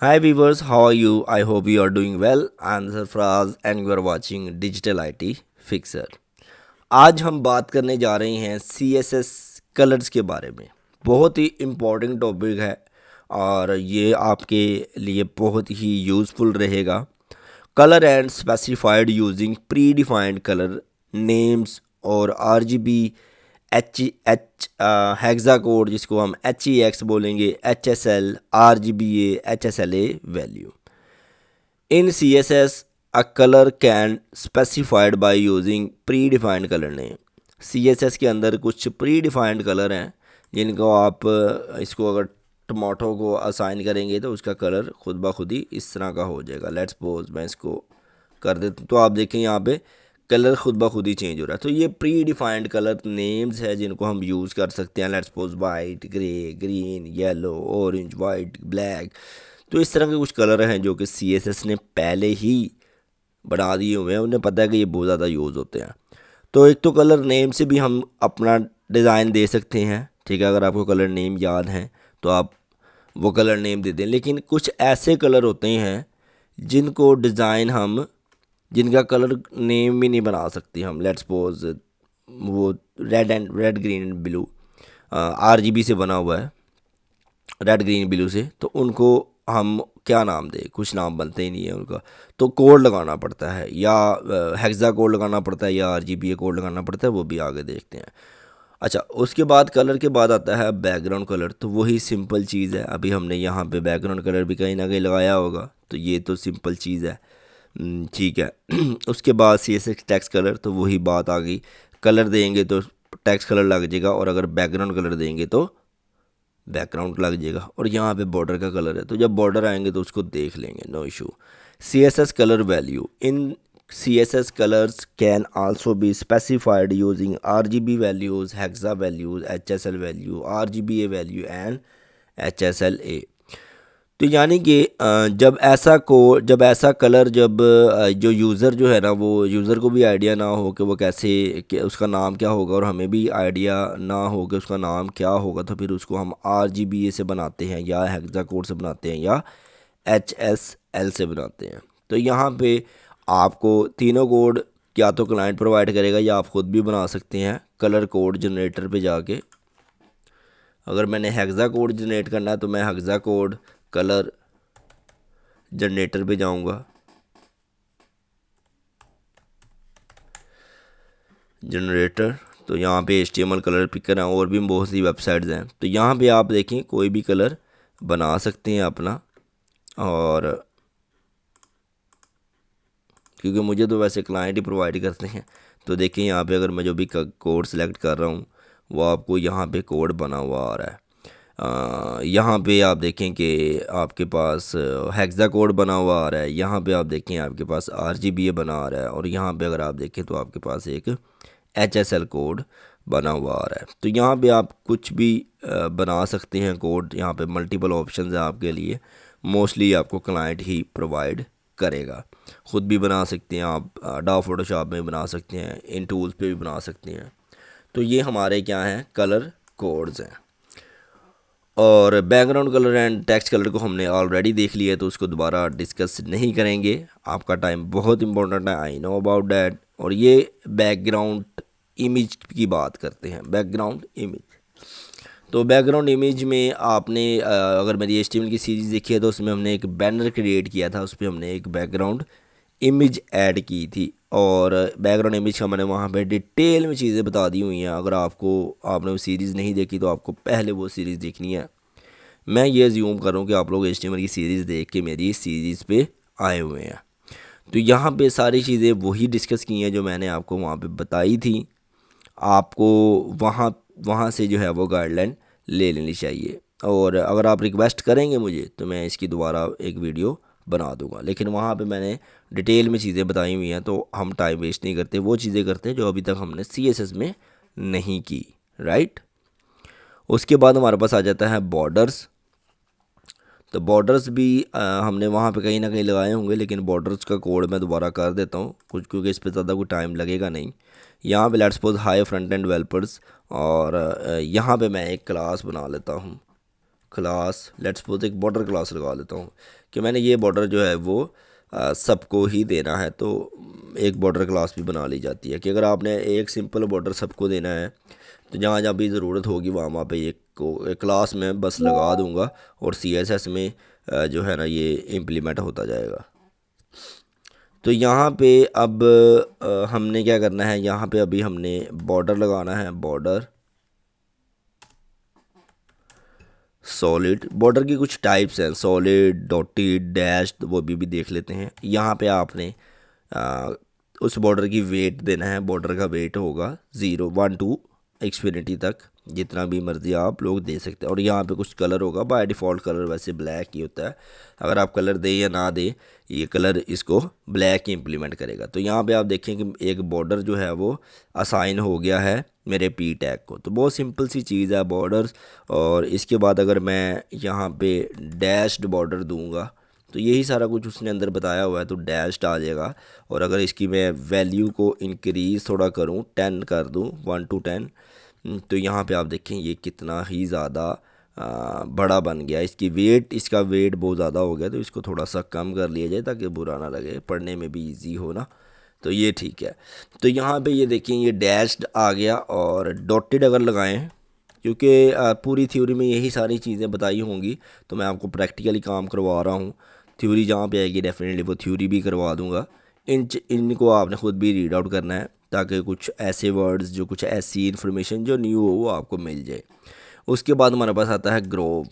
Hi viewers, how are you? I hope you are doing well. I'm Sarfraz and you are watching Digital IT Fixer. आज हम बात करने जा रहे हैं CSS कलर्स के बारे में। बहुत ही इम्पोर्टेंट टॉपिक है और ये आपके लिए बहुत ही यूज़फुल रहेगा। Colour and specified using pre defined colour names और RGB एच हेक्सा कोड जिसको हम HEX बोलेंगे, HSL, RGBA, HSLA value in CSS a colour can specified by using pre defined colour name. CSS के अंदर कुछ pre defined colour हैं जिनको आप इसको अगर टमाटो को असाइन करेंगे तो उसका कलर खुद ब खुद ही इस तरह का हो जाएगा। लेट्स सपोज मैं इसको कर देता हूँ तो आप देखें यहाँ पे कलर खुद ब खुद ही चेंज हो रहा है। तो ये प्री डिफाइंड कलर नेम्स है जिनको हम यूज़ कर सकते हैं। Let's suppose white, grey, green, yellow, orange, white, black. तो इस तरह के कुछ कलर हैं जो कि CSS ने पहले ही बना दिए हुए हैं, उन्हें पता है कि ये बहुत ज़्यादा यूज़ होते हैं। तो एक तो कलर नेम से भी हम अपना डिज़ाइन दे सकते हैं, ठीक है। अगर आपको कलर नेम याद हैं तो आप वो कलर नेम दे दें। लेकिन कुछ ऐसे कलर होते हैं जिनको डिज़ाइन हम जिनका कलर नेम भी नहीं बना सकते हम। लेट्स सपोज वो red green and blue RGB से बना हुआ है, रेड ग्रीन ब्लू से, तो उनको हम क्या नाम दें? कुछ नाम बनते ही नहीं है उनका, तो कोड लगाना पड़ता है, या हेक्सा कोड लगाना पड़ता है या RGBA कोड लगाना पड़ता है। वो भी आगे देखते हैं। अच्छा, उसके बाद कलर के बाद आता है बैकग्राउंड कलर। तो वही सिंपल चीज़ है। अभी हमने यहाँ पे बैकग्राउंड कलर भी कहीं ना कहीं लगाया होगा, तो ये तो सिंपल चीज़ है। ठीक है। उसके बाद CSS टेक्स्ट कलर, तो वही बात आ गई। कलर देंगे तो टेक्स्ट कलर लग जाएगा और अगर बैकग्राउंड कलर देंगे तो बैकग्राउंड लग जाएगा। और यहाँ पे बॉर्डर का कलर है, तो जब बॉर्डर आएंगे तो उसको देख लेंगे, no issue. CSS colour value in CSS colors can also be specified using RGB values, hexa values, HSL value, RGBA value and HSLA। तो यानी कि जब ऐसा कलर जो यूज़र जो है ना, वो यूज़र को भी आइडिया ना हो कि वो कैसे कि उसका नाम क्या होगा, और हमें भी आइडिया ना हो कि उसका नाम क्या होगा, तो फिर उसको हम RGBA से बनाते हैं या हेक्सा कोड से बनाते हैं या HSL से बनाते हैं। तो यहाँ पे आपको तीनों कोड या तो क्लाइंट प्रोवाइड करेगा या आप ख़ुद भी बना सकते हैं कलर कोड जनरेटर पे जाके। अगर मैंने हेक्सा कोड जनरेट करना है तो मैं हेक्सा कोड कलर जनरेटर पे जाऊंगा, जनरेटर। तो यहाँ पे HTML कलर पिकर हैं और भी बहुत सी वेबसाइट्स हैं। तो यहाँ पे आप देखें कोई भी कलर बना सकते हैं अपना। और क्योंकि मुझे तो वैसे क्लाइंट ही प्रोवाइड करते हैं, तो देखिए यहाँ पे अगर मैं जो भी कोड सेलेक्ट कर रहा हूँ वो आपको यहाँ पे कोड बना हुआ आ रहा है। यहाँ पे आप देखें कि आपके पास हेक्सा कोड बना हुआ आ रहा है। यहाँ पे आप देखें आपके पास RGBA बना आ रहा है। और यहाँ पे अगर आप देखें तो आपके पास एक HSL कोड बना हुआ आ रहा है। तो यहाँ पे आप कुछ भी बना सकते हैं कोड। यहाँ पे मल्टीपल ऑप्शंस हैं आपके लिए। मोस्टली आपको क्लाइंट ही प्रोवाइड करेगा। ख़ुद भी बना सकते हैं आप, Adobe फोटोशॉप में बना सकते हैं, इन टूल्स पे भी बना सकते हैं। तो ये हमारे क्या हैं, कलर कोड्स हैं। और background colour and text colour को हमने ऑलरेडी देख लिया है, तो उसको दोबारा डिस्कस नहीं करेंगे। आपका टाइम बहुत इंपॉर्टेंट है, आई नो अबाउट डैट। और ये बैकग्राउंड इमेज की बात करते हैं, बैकग्राउंड इमेज। तो बैकग्राउंड इमेज में आपने अगर मेरी HTML की सीरीज़ देखी है तो उसमें हमने एक बैनर क्रिएट किया था, उस पर हमने एक बैकग्राउंड इमेज ऐड की थी। और बैकग्राउंड इमेज का मैंने वहाँ पे डिटेल में चीज़ें बता दी हुई हैं। अगर आपने वो सीरीज़ नहीं देखी तो आपको पहले वो सीरीज़ देखनी है। मैं ये ज्यूम कर रहा हूँ कि आप लोग HTML की सीरीज़ देख के मेरी सीरीज़ पे आए हुए हैं। तो यहाँ पे सारी चीज़ें वही डिस्कस की हैं जो मैंने आपको वहाँ पे बताई थी। आपको वहाँ वहाँ से जो है वो गाइडलाइन ले लेनी चाहिए। और अगर आप रिक्वेस्ट करेंगे मुझे तो मैं इसकी दोबारा एक वीडियो बना दूंगा। लेकिन वहाँ पे मैंने डिटेल में चीज़ें बताई हुई हैं, तो हम टाइम वेस्ट नहीं करते, वो चीज़ें करते हैं जो अभी तक हमने CSS में नहीं की, राइट। उसके बाद हमारे पास आ जाता है बॉर्डर्स। तो बॉर्डर्स भी हमने वहाँ पे कहीं ना कहीं लगाए होंगे, लेकिन बॉर्डर्स का कोड मैं दोबारा कर देता हूँ कुछ, क्योंकि इस पर ज़्यादा कोई टाइम लगेगा नहीं। यहाँ पे let's suppose high front end developers, और यहाँ पे मैं एक क्लास बना लेता हूँ, क्लास, लेट्स सपोज एक बॉर्डर क्लास लगा लेता हूँ कि मैंने ये बॉर्डर जो है वो सबको ही देना है, तो एक बॉर्डर क्लास भी बना ली जाती है कि अगर आपने एक सिंपल बॉर्डर सबको देना है तो जहाँ जहाँ भी ज़रूरत होगी वहाँ वहाँ पे एक क्लास में बस लगा दूँगा और CSS में जो है ना ये इम्प्लीमेंट होता जाएगा। तो यहाँ पे अब हमने क्या करना है, यहाँ पे अभी हमने बॉर्डर लगाना है, बॉर्डर सॉलिड। बॉर्डर की कुछ टाइप्स हैं, सॉलिड, डॉटेड, डैश्ड, वो भी देख लेते हैं। यहाँ पे आपने आ, उस बॉर्डर की वेट देना है, बॉर्डर का वेट होगा 0 1 2 एक्सफिनिटी तक, जितना भी मर्जी आप लोग दे सकते हैं। और यहाँ पे कुछ कलर होगा, बाय डिफ़ॉल्ट कलर वैसे ब्लैक ही होता है, अगर आप कलर दें या ना दें ये कलर इसको ब्लैक ही इम्प्लीमेंट करेगा। तो यहाँ पे आप देखें कि एक बॉर्डर जो है वो असाइन हो गया है मेरे पी टैग को। तो बहुत सिंपल सी चीज़ है बॉर्डर्स। और इसके बाद अगर मैं यहाँ पे डैश्ड बॉर्डर दूंगा तो यही सारा कुछ उसने अंदर बताया हुआ है, तो डैश्ड आ जाएगा। और अगर इसकी मैं वैल्यू को इंक्रीज़ थोड़ा करूँ, 10 कर दूँ, 1 to 10, तो यहाँ पे आप देखें ये कितना ही ज़्यादा बड़ा बन गया। इसका वेट बहुत ज़्यादा हो गया, तो इसको थोड़ा सा कम कर लिया जाए ताकि बुरा ना लगे, पढ़ने में भी इजी हो ना। तो ये ठीक है। तो यहाँ पे ये देखें ये डैश्ड आ गया। और डॉटेड अगर लगाएं, क्योंकि पूरी थ्योरी में यही सारी चीज़ें बताई होंगी, तो मैं आपको प्रैक्टिकली काम करवा रहा हूँ। थ्योरी जहाँ पे आएगी डेफिनेटली वो थ्योरी भी करवा दूँगा। इनको आपने ख़ुद भी रीड आउट करना है ताकि कुछ ऐसे वर्ड्स, जो कुछ ऐसी इन्फॉर्मेशन जो न्यू हो वो आपको मिल जाए। उसके बाद हमारे पास आता है ग्रोव,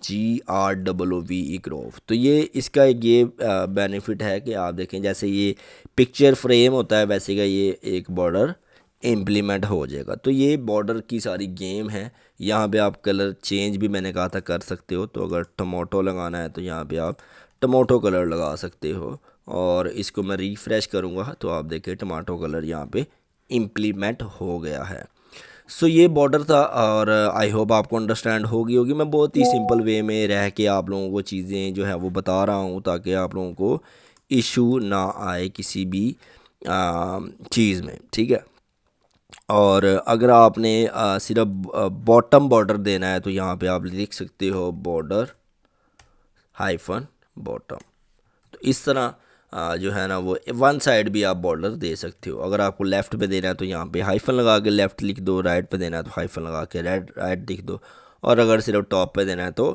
GROOVE, ग्रोव। तो ये इसका ये बेनिफिट है कि आप देखें जैसे ये पिक्चर फ्रेम होता है वैसे का ये एक बॉर्डर इम्प्लीमेंट हो जाएगा। तो ये बॉर्डर की सारी गेम है। यहाँ पे आप कलर चेंज भी मैंने कहा था कर सकते हो, तो अगर टमाटो लगाना है तो यहाँ पे आप टमाटो कलर लगा सकते हो। और इसको मैं रिफ़्रेश करूँगा तो आप देखें टमाटो कलर यहाँ पे इम्प्लीमेंट हो गया है। सो ये बॉर्डर था और आई होप आपको अंडरस्टैंड होगी। मैं बहुत ही सिंपल वे में रह के आप लोगों को चीज़ें जो है वो बता रहा हूँ ताकि आप लोगों को इशू ना आए किसी भी चीज़ में, ठीक है। और अगर आपने सिर्फ बॉटम बॉर्डर देना है तो यहाँ पे आप लिख सकते हो बॉर्डर हाइफन बॉटम। तो इस तरह जो है ना वो वन साइड भी आप बॉर्डर दे सकते हो। अगर आपको लेफ़्ट पे देना है तो यहाँ पे हाइफन लगा के लेफ़्ट लिख दो, राइट पे देना है तो हाइफन लगा के राइट लिख दो, और अगर सिर्फ टॉप पे देना है तो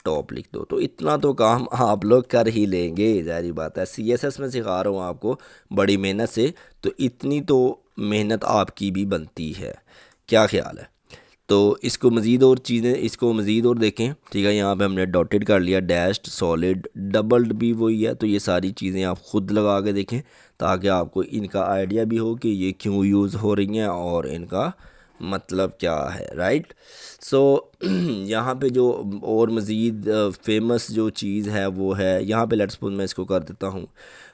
टॉप लिख दो। तो इतना तो काम आप लोग कर ही लेंगे, जारी बात है। CSS में सिखा रहा हूँ आपको बड़ी मेहनत से, तो इतनी तो मेहनत आपकी भी बनती है। क्या ख्याल है? तो इसको मज़ीद और चीज़ें, इसको मज़ीद और देखें, ठीक है। यहाँ पे हमने डॉटेड कर लिया, डैश्ड, सॉलिड, डबल्ड भी वही है। तो ये सारी चीज़ें आप ख़ुद लगा के देखें ताकि आपको इनका आइडिया भी हो कि ये क्यों यूज़ हो रही हैं और इनका मतलब क्या है, राइट। सो यहाँ पे जो और मज़ीद फेमस जो चीज़ है वो है यहाँ पे, लेट्स सपोज मैं इसको कर देता हूँ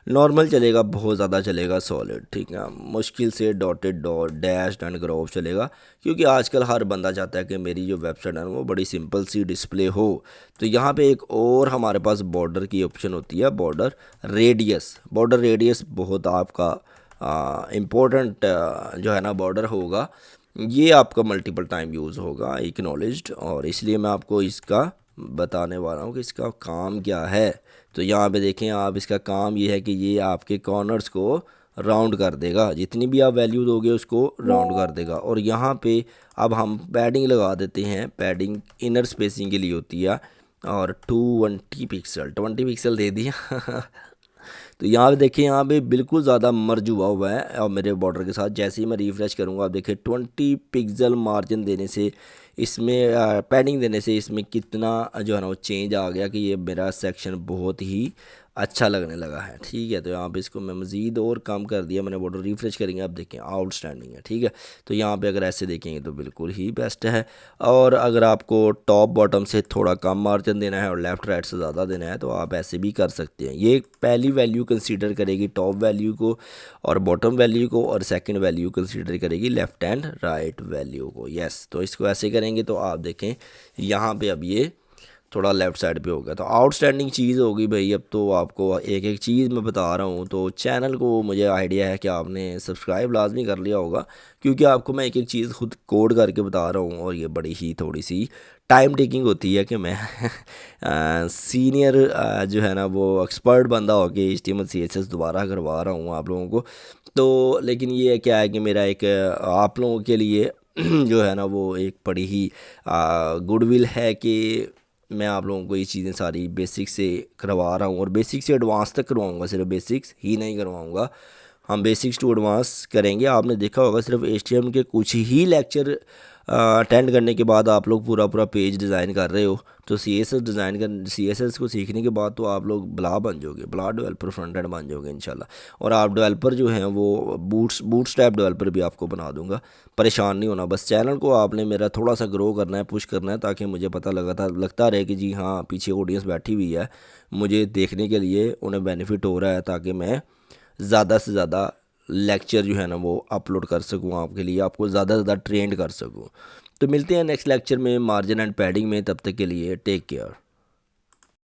नॉर्मल, चलेगा, बहुत ज़्यादा चलेगा सॉलिड, ठीक है। मुश्किल से dotted, dot, dash and Grove चलेगा, क्योंकि आजकल हर बंदा चाहता है कि मेरी जो वेबसाइट है वो बड़ी सिंपल सी डिस्प्ले हो। तो यहाँ पे एक और हमारे पास बॉर्डर की ऑप्शन होती है, बॉर्डर रेडियस। बॉर्डर रेडियस बहुत आपका इम्पोर्टेंट जो है ना बॉर्डर होगा। ये आपका मल्टीपल टाइम यूज़ होगा, एक्नॉलेज्ड, और इसलिए मैं आपको इसका बताने वाला हूँ कि इसका काम क्या है। तो यहाँ पे देखें आप, इसका काम ये है कि ये आपके कॉर्नर्स को राउंड कर देगा, जितनी भी आप वैल्यू दोगे उसको राउंड कर देगा। और यहाँ पे अब हम पैडिंग लगा देते हैं, पैडिंग इनर स्पेसिंग के लिए होती है, और 20 पिक्सल, 20 पिक्सल दे दिया तो यहाँ पे देखिए, यहाँ पे बिल्कुल ज़्यादा मर्ज हुआ है और मेरे बॉर्डर के साथ। जैसे ही मैं रिफ़्रेश करूँगा आप देखिए 20 पिक्सल मार्जिन देने से, इसमें पैडिंग देने से इसमें कितना जो है ना वो चेंज आ गया कि ये मेरा सेक्शन बहुत ही अच्छा लगने लगा है, ठीक है। तो यहाँ पे इसको मैं मज़ीद और कम कर दिया मैंने, बॉर्डर रिफ़्रेश करेंगे आप देखें आउटस्टैंडिंग है, ठीक है। तो यहाँ पे अगर ऐसे देखेंगे तो बिल्कुल ही बेस्ट है। और अगर आपको टॉप बॉटम से थोड़ा कम मार्जिन देना है और लेफ़्ट राइट से ज़्यादा देना है तो आप ऐसे भी कर सकते हैं। ये पहली वैल्यू कंसीडर करेगी टॉप वैल्यू को और बॉटम वैल्यू को, और सेकंड वैल्यू कंसीडर करेगी लेफ़्ट एंड राइट वैल्यू को। यस, तो इसको ऐसे करेंगे तो आप देखें यहाँ पे अब ये थोड़ा लेफ़्ट साइड पे हो गया। तो आउटस्टैंडिंग चीज़ होगी भाई, अब तो आपको एक एक चीज़ मैं बता रहा हूँ। तो चैनल को मुझे आइडिया है कि आपने सब्सक्राइब लाजमी कर लिया होगा, क्योंकि आपको मैं एक एक चीज़ खुद कोड करके बता रहा हूँ और ये बड़ी ही थोड़ी सी टाइम टेकिंग होती है कि मैं सीनियर जो है ना वो एक्सपर्ट बंदा हो के HTML CSS दोबारा करवा रहा हूँ आप लोगों को। तो लेकिन ये क्या है कि मेरा एक आप लोगों के लिए जो है ना वो एक बड़ी ही गुडविल है कि मैं आप लोगों को ये चीज़ें सारी बेसिक से करवा रहा हूँ, और बेसिक से एडवांस तक करवाऊँगा, सिर्फ बेसिक्स ही नहीं करवाऊँगा। हम बेसिक्स टू एडवांस करेंगे। आपने देखा होगा सिर्फ HTML के कुछ ही लेक्चर अटेंड करने के बाद आप लोग पूरा पूरा पेज डिज़ाइन कर रहे हो। तो CSS को सीखने के बाद तो आप लोग बला बन जाओगे, बला डेवलपर, फ्रंट एंड बन जाओगे इंशाल्लाह। और आप डेवलपर जो हैं वो बूटस्ट्रैप डेवलपर भी आपको बना दूंगा, परेशान नहीं होना। बस चैनल को आपने मेरा थोड़ा सा ग्रो करना है, पुश करना है, ताकि मुझे पता लगता रहे कि जी हाँ पीछे ऑडियंस बैठी हुई है मुझे देखने के लिए, उन्हें बेनिफिट हो रहा है, ताकि मैं ज़्यादा से ज़्यादा लेक्चर जो है ना वो अपलोड कर सकूँ आपके लिए, आपको ज़्यादा से ज़्यादा ट्रेंड कर सकूँ। तो मिलते हैं नेक्स्ट लेक्चर में मार्जिन एंड पैडिंग में, तब तक के लिए टेक केयर।